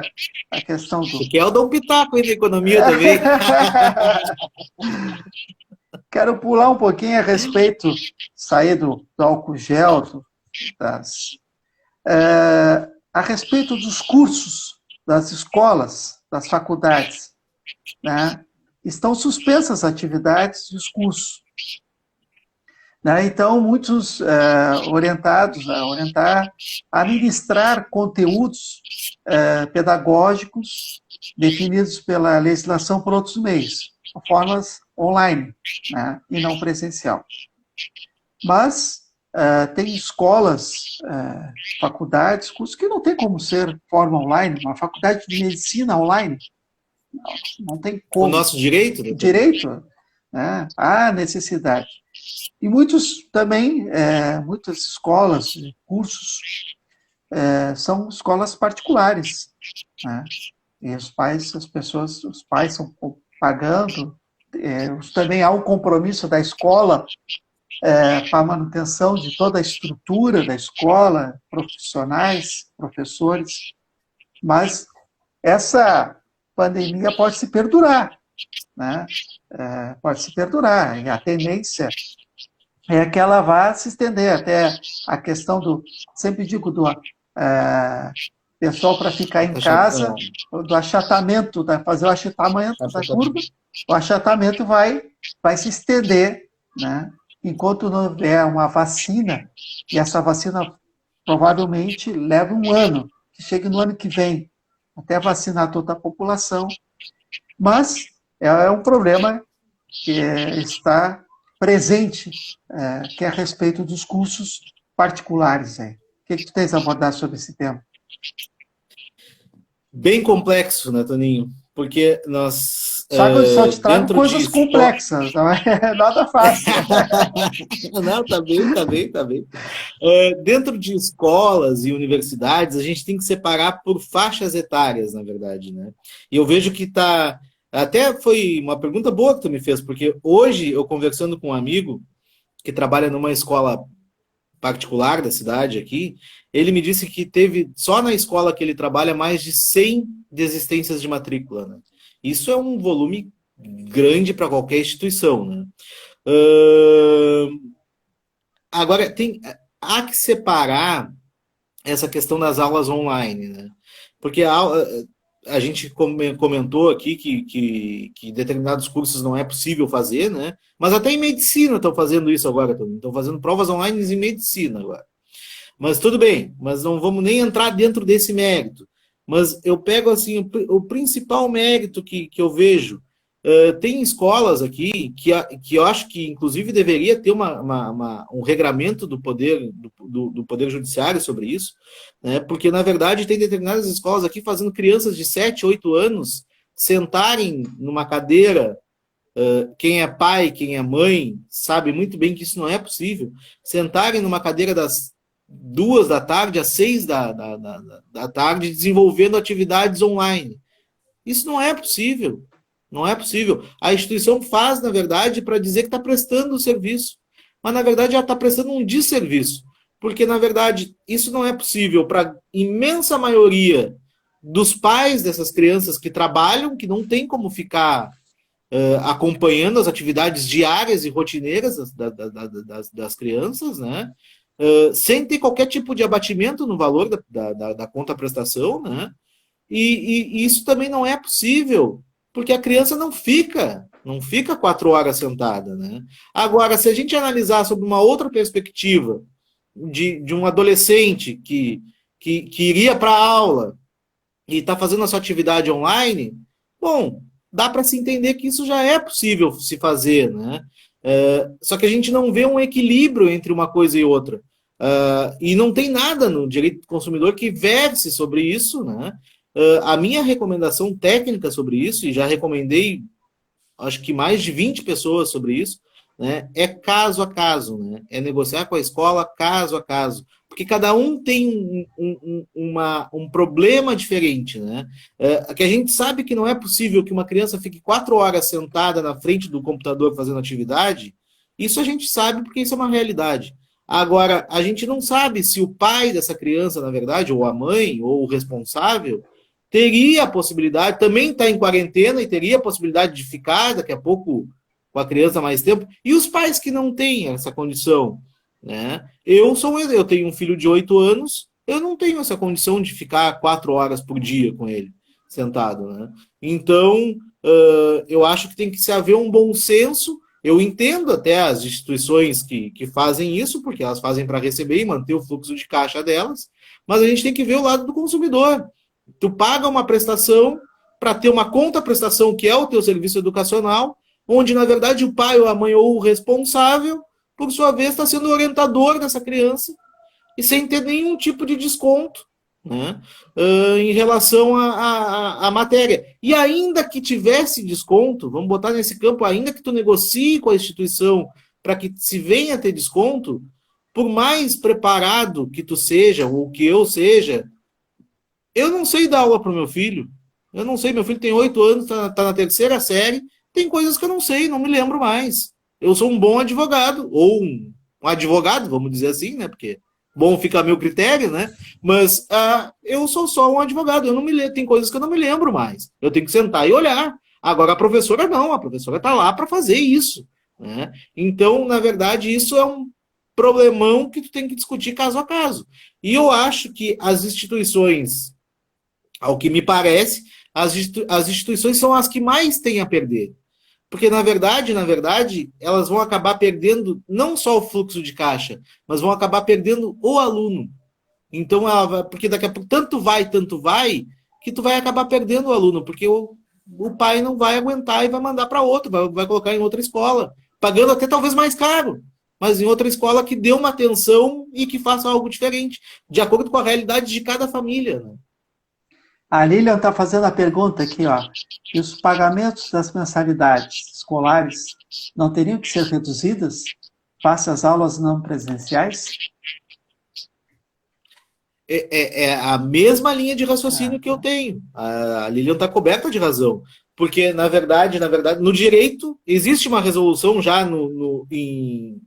a questão do... Quer dar um pitaco aí de economia também? Quero pular um pouquinho a respeito, sair do álcool gel, a respeito dos cursos das escolas, das faculdades, né? Estão suspensas as atividades e os cursos. Né? Então, muitos orientados a orientar a ministrar conteúdos pedagógicos definidos pela legislação por outros meios, formas online, né? E não presencial. Mas tem escolas, faculdades, cursos que não tem como ser forma online, uma faculdade de medicina online, não tem como. O nosso direito? Né? Direito, né? Há necessidade. E muitos também, muitas escolas, cursos, são escolas particulares, né? E os pais estão pagando. Também há um compromisso da escola para a manutenção de toda a estrutura da escola, profissionais, professores, mas essa pandemia pode se perdurar, né? Pode se perdurar, e a tendência é que ela vá se estender até a questão sempre digo, do pessoal para ficar em casa, do achatamento, fazer o achatamento da curva, o achatamento vai se estender, né? Enquanto não houver uma vacina, e essa vacina provavelmente leva um ano, que chegue no ano que vem, até vacinar toda a população, mas é um problema que está presente, que é a respeito dos cursos particulares. O que tu tens a abordar sobre esse tema? Bem complexo, né, Toninho? Porque nós Só te trago dentro coisas de complexas, não é nada fácil. Não, tá bem, tá bem, tá bem. Dentro de escolas e universidades, a gente tem que separar por faixas etárias, na verdade, né? E eu vejo que tá. Até foi uma pergunta boa que tu me fez, porque hoje eu conversando com um amigo que trabalha numa escola particular da cidade aqui, ele me disse que teve, só na escola que ele trabalha, mais de 100 desistências de matrícula, né? Isso é um volume grande para qualquer instituição, né? Agora, há que separar essa questão das aulas online, né? Porque a gente comentou aqui que determinados cursos não é possível fazer, né? Mas até em medicina estão fazendo isso agora, estão fazendo provas online em medicina agora. Mas tudo bem, mas não vamos nem entrar dentro desse mérito. Mas eu pego assim o principal mérito que eu vejo. Tem escolas aqui que eu acho que, inclusive, deveria ter um regramento do poder judiciário sobre isso, né? Porque, na verdade, tem determinadas escolas aqui fazendo crianças de 7, 8 anos sentarem numa cadeira. Quem é pai, quem é mãe, sabe muito bem que isso não é possível. Sentarem numa cadeira das 2 da tarde às 6 da tarde, desenvolvendo atividades online. Isso não é possível. Não é possível. A instituição faz, na verdade, para dizer que está prestando o serviço. Mas, na verdade, ela está prestando um desserviço. Porque, na verdade, isso não é possível para a imensa maioria dos pais dessas crianças que trabalham, que não tem como ficar acompanhando as atividades diárias e rotineiras das crianças, né? Sem ter qualquer tipo de abatimento no valor da conta-prestação, né? E isso também não é possível, porque a criança não fica 4 horas sentada, né? Agora, se a gente analisar sobre uma outra perspectiva de um adolescente que iria para a aula e está fazendo a sua atividade online, bom, dá para se entender que isso já é possível se fazer, né? Só que a gente não vê um equilíbrio entre uma coisa e outra. E não tem nada no direito do consumidor que verse sobre isso, né? A minha recomendação técnica sobre isso, e já recomendei acho que mais de 20 pessoas sobre isso, né? É caso a caso, né? É negociar com a escola caso a caso. Porque cada um tem um problema diferente, né? Que a gente sabe que não é possível que uma criança fique 4 horas sentada na frente do computador fazendo atividade. Isso a gente sabe porque isso é uma realidade. Agora, a gente não sabe se o pai dessa criança, na verdade, ou a mãe, ou o responsável, teria a possibilidade, também está em quarentena e teria a possibilidade de ficar daqui a pouco com a criança mais tempo. E os pais que não têm essa condição, né? Eu tenho um filho de 8 anos, eu não tenho essa condição de ficar 4 horas por dia com ele sentado, né? Então, eu acho que tem que se haver um bom senso. Eu entendo até as instituições que fazem isso, porque elas fazem para receber e manter o fluxo de caixa delas, mas a gente tem que ver o lado do consumidor. Tu paga uma prestação para ter uma conta-prestação, que é o teu serviço educacional, onde, na verdade, o pai ou a mãe ou o responsável, por sua vez, está sendo orientador dessa criança e sem ter nenhum tipo de desconto, né, em relação à matéria. E ainda que tivesse desconto, vamos botar nesse campo, ainda que tu negocie com a instituição para que se venha a ter desconto, por mais preparado que tu seja, ou que eu seja, eu não sei dar aula para o meu filho. Eu não sei, meu filho tem 8 anos, está na 3ª série, tem coisas que eu não sei, não me lembro mais. Eu sou um bom advogado, ou um advogado, vamos dizer assim, né? Porque bom fica a meu critério, né? Mas eu sou só um advogado, eu não me lembro, tem coisas que eu não me lembro mais. Eu tenho que sentar e olhar. Agora a professora não, a professora está lá para fazer isso, né? Então, na verdade, isso é um problemão que tu tem que discutir caso a caso. E eu acho que as instituições, ao que me parece, as instituições são as que mais têm a perder. Porque, na verdade, elas vão acabar perdendo não só o fluxo de caixa, mas vão acabar perdendo o aluno. Então, porque daqui a pouco tanto vai, que tu vai acabar perdendo o aluno, porque o pai não vai aguentar e vai mandar para outro, vai colocar em outra escola, pagando até talvez mais caro, mas em outra escola que dê uma atenção e que faça algo diferente, de acordo com a realidade de cada família, né? A Lilian está fazendo a pergunta aqui, ó. E os pagamentos das mensalidades escolares não teriam que ser reduzidas face às aulas não presenciais? É a mesma linha de raciocínio que eu tenho. A Lilian está coberta de razão. Porque, na verdade, no direito, existe uma resolução já em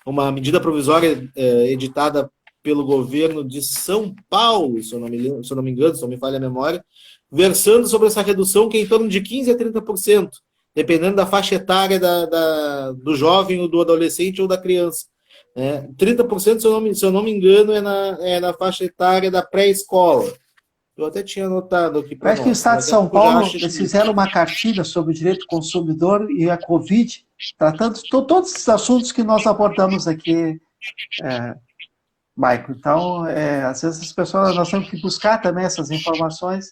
uma medida provisória editada pelo governo de São Paulo, se eu não me engano, se não me falha a memória, versando sobre essa redução que é em torno de 15% a 30%, dependendo da faixa etária do jovem, ou do adolescente ou da criança. 30%, se eu não me engano, é na faixa etária da pré-escola. Eu até tinha anotado aqui para nós. Parece que o Estado de São Paulo, eles fizeram uma cartilha sobre o direito do consumidor e a Covid, tratando todos esses assuntos que nós abordamos aqui, Maico. Então, às vezes as pessoas, nós temos que buscar também essas informações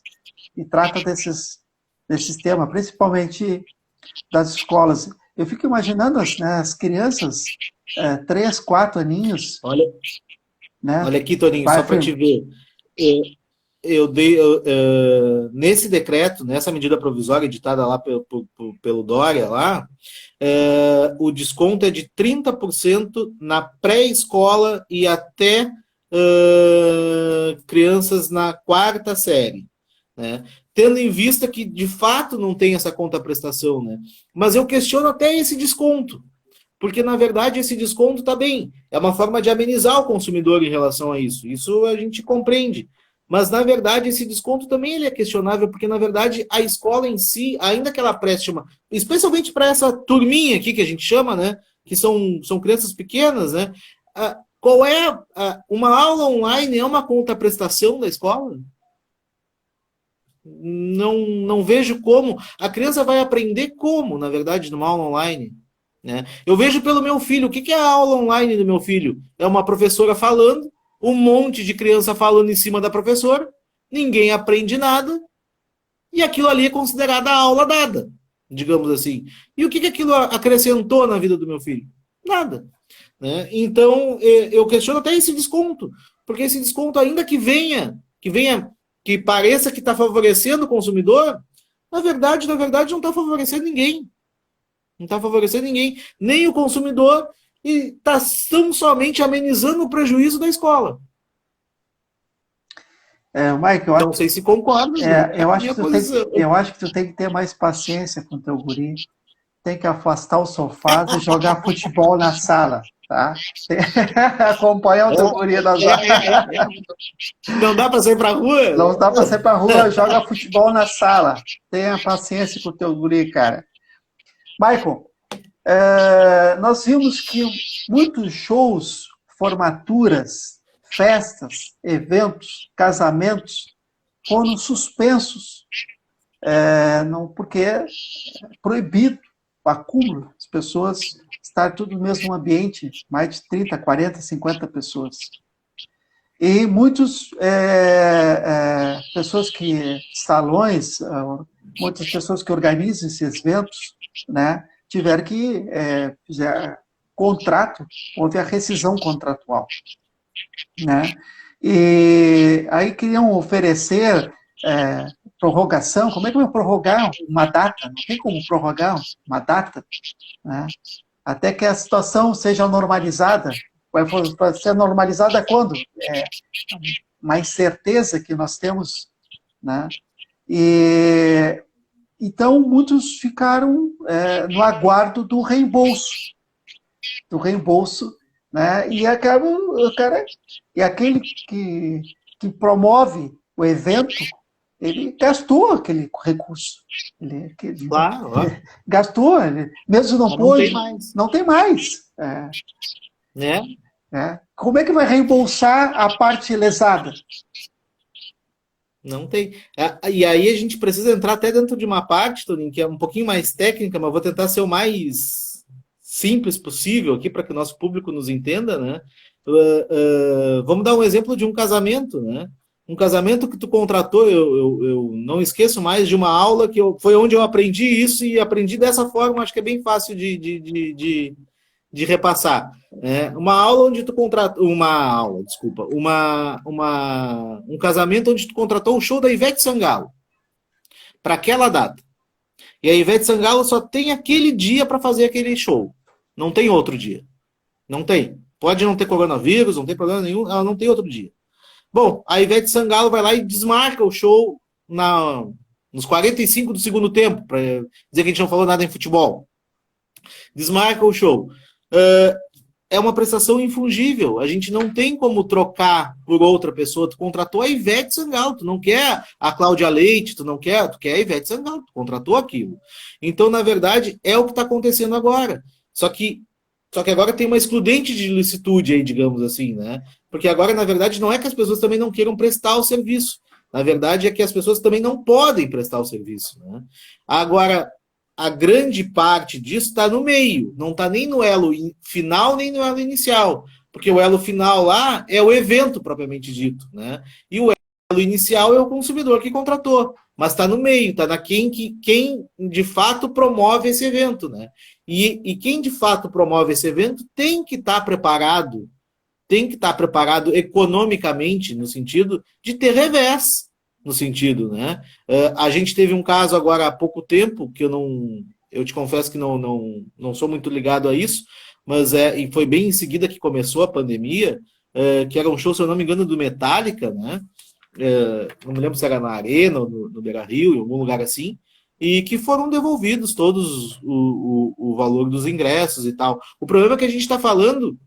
e trata desses temas, principalmente das escolas. Eu fico imaginando as crianças, 3, 4 aninhos. Olha aqui, Toninho, só para te ver. Nesse decreto, nessa medida provisória editada lá pelo Dória, lá, o desconto é de 30% na pré-escola e até crianças na 4ª série, né? Tendo em vista que, de fato, não tem essa contraprestação, né? Mas eu questiono até esse desconto, porque, na verdade, esse desconto está bem. É uma forma de amenizar o consumidor em relação a isso. Isso a gente compreende. Mas, na verdade, esse desconto também ele é questionável, porque, na verdade, a escola em si, ainda que ela preste especialmente para essa turminha aqui que a gente chama, né? Que são crianças pequenas, né? Qual é uma aula online é uma contraprestação da escola? Não vejo como. A criança vai aprender como, na verdade, numa aula online, né? Eu vejo pelo meu filho. O que é a aula online do meu filho? É uma professora falando, um monte de criança falando em cima da professora, ninguém aprende nada, e aquilo ali é considerada a aula dada, digamos assim. E o que aquilo acrescentou na vida do meu filho? Nada, né? Então, eu questiono até esse desconto, porque esse desconto, ainda que pareça que está favorecendo o consumidor, na verdade, não está favorecendo ninguém. Não está favorecendo ninguém, nem o consumidor, e está tão somente amenizando o prejuízo da escola. Mike, não sei se concorda. Eu acho que tu tem que ter mais paciência com o teu guri. Tem que afastar o sofá e jogar futebol na sala, tá? Acompanhar o teu guri na sala. Não dá para sair para rua? Não dá para sair para rua, joga futebol na sala. Tenha paciência com o teu guri, cara. Michael, nós vimos que muitos shows, formaturas, festas, eventos, casamentos foram suspensos, porque é proibido o acúmulo, as pessoas estarem tudo no mesmo ambiente, mais de 30, 40, 50 pessoas. E muitas salões, muitas pessoas que organizam esses eventos, né, tiveram que fazer contrato, houve a rescisão contratual, né? E aí queriam oferecer prorrogação. Como é que vai prorrogar uma data? Não tem como prorrogar uma data, né? Até que a situação seja normalizada. Vai ser normalizada quando? Mais certeza que nós temos, né? Então, muitos ficaram no aguardo do reembolso, né? E aquele que promove o evento, ele gastou aquele recurso. Claro. Gastou, mesmo não pôde, não tem mais. Como é que vai reembolsar a parte lesada? Não tem. E aí a gente precisa entrar até dentro de uma parte, Toninho, que é um pouquinho mais técnica, mas vou tentar ser o mais simples possível aqui para que o nosso público nos entenda, né? Vamos dar um exemplo de um casamento, né? Um casamento que tu contratou, eu não esqueço mais de uma aula foi onde eu aprendi isso, e aprendi dessa forma, acho que é bem fácil de de repassar. Uma aula onde tu contratou. Um casamento onde tu contratou o show da Ivete Sangalo para aquela data. E a Ivete Sangalo só tem aquele dia para fazer aquele show. Não tem outro dia. Não tem. Pode não ter coronavírus, não tem problema nenhum, ela não tem outro dia. Bom, a Ivete Sangalo vai lá e desmarca o show nos 45 do segundo tempo, para dizer que a gente não falou nada em futebol. Desmarca o show. É uma prestação infungível. A gente não tem como trocar por outra pessoa. Tu contratou a Ivete Sangalo, tu não quer a Cláudia Leite, tu quer a Ivete Sangalo, tu contratou aquilo. Então, na verdade, é o que está acontecendo agora. Só que agora tem uma excludente de licitude aí, digamos assim, né? Porque agora, na verdade, não é que as pessoas também não queiram prestar o serviço. Na verdade, é que as pessoas também não podem prestar o serviço, né? Agora, a grande parte disso está no meio, não está nem no elo final, nem no elo inicial, porque o elo final lá é o evento propriamente dito, né? E o elo inicial é o consumidor que contratou, mas está no meio, está na quem de fato promove esse evento, né? E quem de fato promove esse evento tem que estar preparado economicamente, no sentido de ter revés, no sentido, né? A gente teve um caso agora há pouco tempo, que eu te confesso que não sou muito ligado a isso, mas e foi bem em seguida que começou a pandemia, que era um show, se eu não me engano, do Metallica, né? Não me lembro se era na Arena ou no Beira-Rio, em algum lugar assim, e que foram devolvidos todos o valor dos ingressos e tal. O problema é que a gente está falando,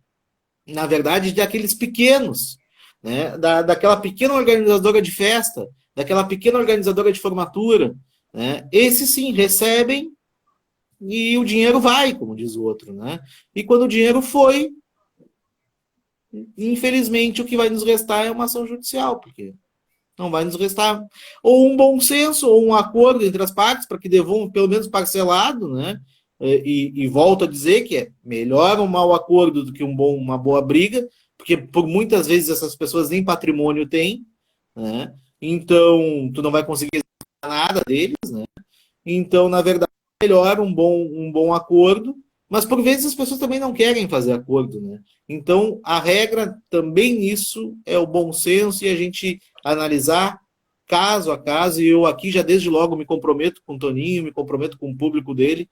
na verdade, daqueles pequenos, né? Daquela pequena organizadora de festa, daquela pequena organizadora de formatura, né? Esses sim recebem e o dinheiro vai, como diz o outro, né? E quando o dinheiro foi, infelizmente o que vai nos restar é uma ação judicial, porque não vai nos restar ou um bom senso ou um acordo entre as partes para que devolvam pelo menos parcelado, né? E volto a dizer que é melhor um mau acordo do que uma boa briga, porque por muitas vezes essas pessoas nem patrimônio têm, né? Então tu não vai conseguir nada deles, né? Então, na verdade, é melhor um bom acordo, mas por vezes as pessoas também não querem fazer acordo, né? Então, a regra também nisso é o bom senso e a gente analisar caso a caso, e eu aqui já desde logo me comprometo com o Toninho, me comprometo com o público dele,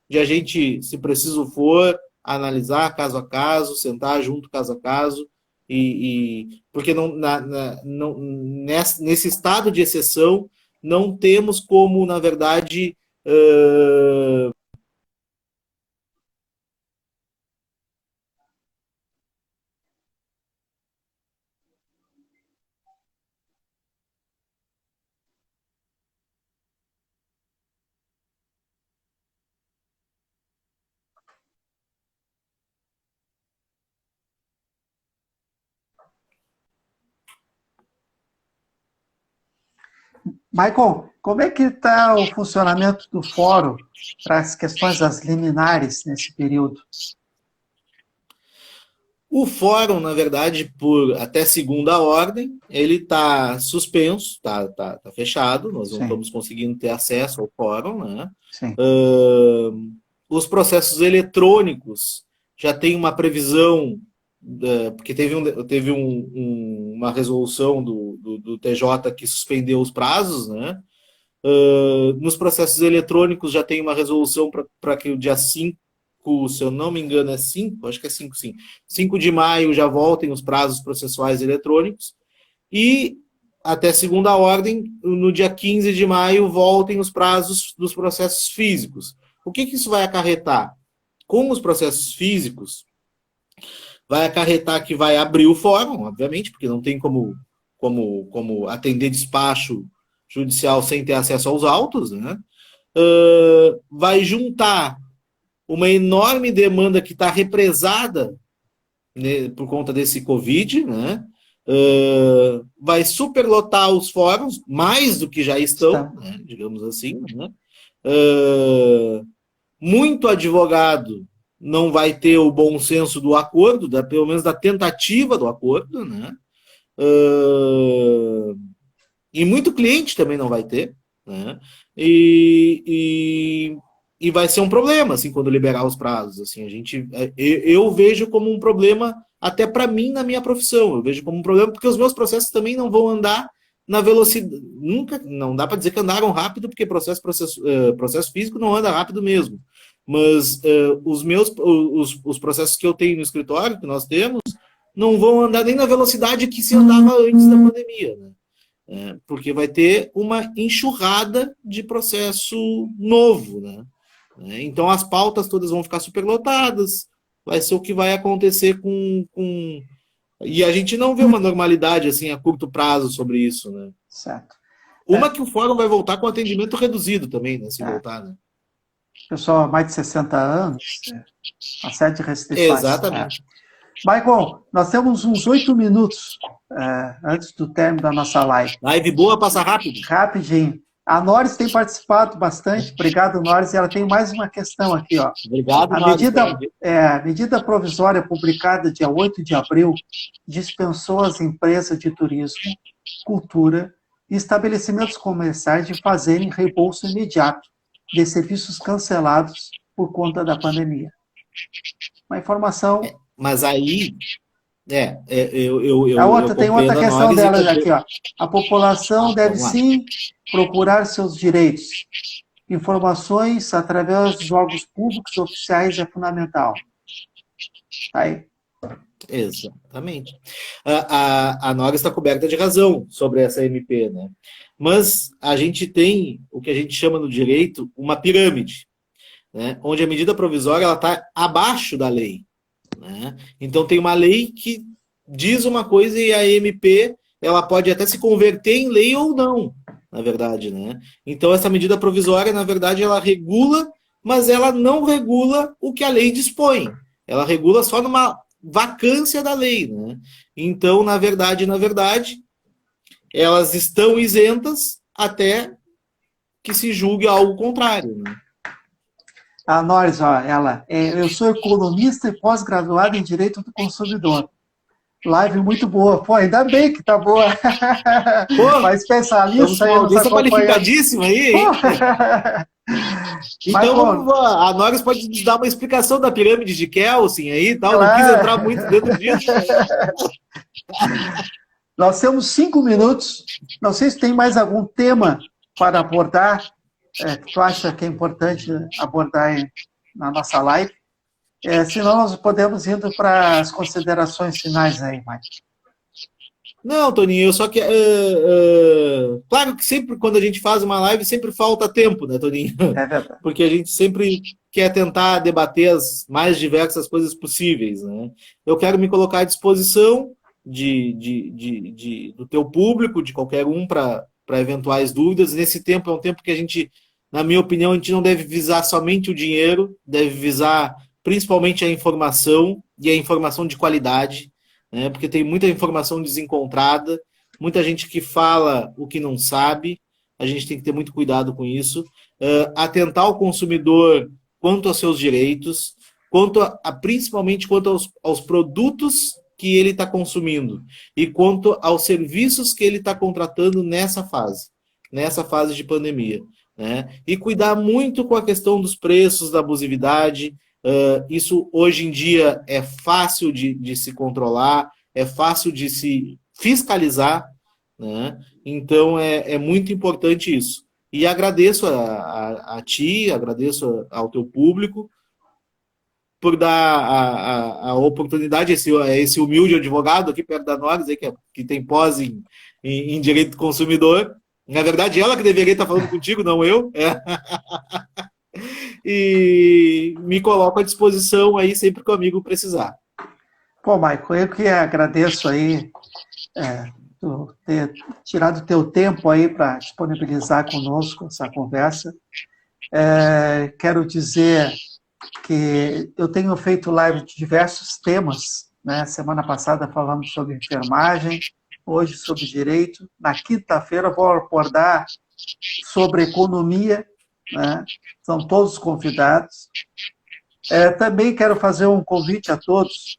de a gente, se preciso for, analisar caso a caso, sentar junto caso a caso, porque nesse estado de exceção não temos como, na verdade, Michael, como é que está o funcionamento do fórum para as questões das liminares nesse período? O fórum, na verdade, por até segunda ordem, ele está suspenso, está fechado, nós não Sim, estamos conseguindo ter acesso ao fórum, né? sim. Os processos eletrônicos já tem uma previsão, porque teve uma resolução do TJ que suspendeu os prazos, né? Nos processos eletrônicos já tem uma resolução para que o dia 5, se eu não me engano é 5, acho que é 5 sim, 5 de maio já voltem os prazos processuais eletrônicos, e até segunda ordem, no dia 15 de maio, voltem os prazos dos processos físicos. O que isso vai acarretar? Com os processos físicos, vai acarretar que vai abrir o fórum, obviamente, porque não tem como atender despacho judicial sem ter acesso aos autos, né? Vai juntar uma enorme demanda que está represada, né, por conta desse Covid, né? Vai superlotar os fóruns, mais do que já estão, né, digamos assim, né? Muito advogado não vai ter o bom senso do acordo, pelo menos da tentativa do acordo, né? E muito cliente também não vai ter, né? e vai ser um problema, assim, quando liberar os prazos. Assim, eu vejo como um problema, até para mim, na minha profissão. Eu vejo como um problema, porque os meus processos também não vão andar na velocidade. Nunca, não dá para dizer que andaram rápido, porque processo físico não anda rápido mesmo. Mas os processos que eu tenho no escritório, que nós temos, não vão andar nem na velocidade que se andava antes da pandemia, né? Porque vai ter uma enxurrada de processo novo, né? Então as pautas todas vão ficar superlotadas, vai ser o que vai acontecer com... E a gente não vê uma normalidade assim a curto prazo sobre isso, né? Certo. Uma que o fórum vai voltar com atendimento reduzido também, né? Se voltar, né? Pessoal a mais de 60 anos, uma série de restrições. Exatamente. Michael, nós temos uns 8 minutos antes do término da nossa live. Live boa, passa rápido. Rapidinho. A Noris tem participado bastante. Obrigado, Noris. E ela tem mais uma questão aqui, ó. Obrigado, a medida provisória publicada dia 8 de abril dispensou as empresas de turismo, cultura e estabelecimentos comerciais de fazerem reembolso imediato de serviços cancelados por conta da pandemia. Uma informação... Mas aí... tem outra questão dela aqui, ó. A população deve sim procurar seus direitos. Informações através dos órgãos públicos oficiais é fundamental. Aí. Exatamente. A Nora está coberta de razão sobre essa MP, né? Mas a gente tem o que a gente chama no direito uma pirâmide, né? Onde a medida provisória ela está abaixo da lei. Né? Então tem uma lei que diz uma coisa e a MP ela pode até se converter em lei ou não, na verdade, né? Então essa medida provisória, na verdade, ela regula, mas ela não regula o que a lei dispõe. Ela regula só numa vacância da lei, né? Então, na verdade, elas estão isentas até que se julgue algo contrário, né? A Noris, ó, eu sou economista e pós-graduada em Direito do Consumidor. Live muito boa. Pô, ainda bem que tá boa. Pô, mas especialista aí nos acompanhando. Qualificadíssima aí, hein? Então, a Noris pode nos dar uma explicação da pirâmide de Kelsen aí e tal. Claro. Não quis entrar muito dentro disso. Nós temos 5 minutos. Não sei se tem mais algum tema para abordar que tu acha que é importante abordar na nossa live. Senão nós podemos ir para as considerações finais aí, Mike. Não, Toninho, eu só que... claro que sempre, quando a gente faz uma live, sempre falta tempo, né, Toninho? É verdade. Porque a gente sempre quer tentar debater as mais diversas coisas possíveis, né? Eu quero me colocar à disposição do teu público, de qualquer um, para eventuais dúvidas. Nesse tempo, é um tempo que a gente, na minha opinião, a gente não deve visar somente o dinheiro, deve visar principalmente a informação, e a informação de qualidade, né? Porque tem muita informação desencontrada, muita gente que fala o que não sabe, a gente tem que ter muito cuidado com isso, atentar ao consumidor quanto aos seus direitos, principalmente quanto aos produtos que ele está consumindo, e quanto aos serviços que ele está contratando nessa fase de pandemia, né? E cuidar muito com a questão dos preços, da abusividade. Isso hoje em dia é fácil de se controlar, é fácil de se fiscalizar, né? Então é muito importante isso. E agradeço a ti, agradeço ao teu público por dar a oportunidade, esse humilde advogado aqui perto da Noris, aí, que tem pós em direito do consumidor. Na verdade, ela que deveria estar falando contigo, não eu. E me coloco à disposição aí sempre que o amigo precisar. Pô, Michael, eu que agradeço aí tu ter tirado o teu tempo aí para disponibilizar conosco essa conversa. Quero dizer que eu tenho feito live de diversos temas, né? Semana passada falamos sobre enfermagem, hoje sobre direito. Na quinta-feira vou abordar sobre economia, né? São todos convidados. Também quero fazer um convite a todos.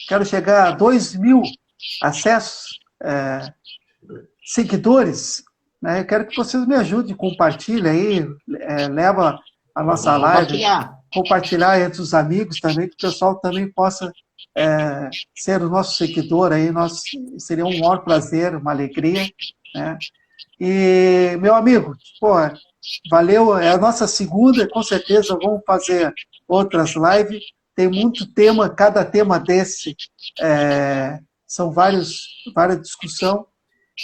Quero chegar a 2.000 acessos, seguidores né? Eu quero que vocês me ajudem, compartilhem aí, leva a nossa live, compartilhar entre os amigos também, que o pessoal também possa ser o nosso seguidor aí, seria um maior prazer, uma alegria, né? E, meu amigo, pô, valeu, é a nossa segunda, com certeza vamos fazer outras lives, tem muito tema, cada tema desse são várias discussões,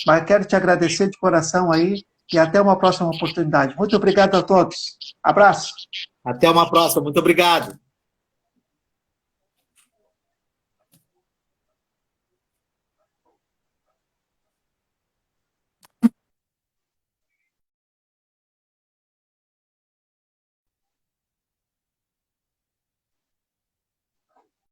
mas quero te agradecer de coração aí e até uma próxima oportunidade. Muito obrigado a todos. Abraço. Até uma próxima. Muito obrigado.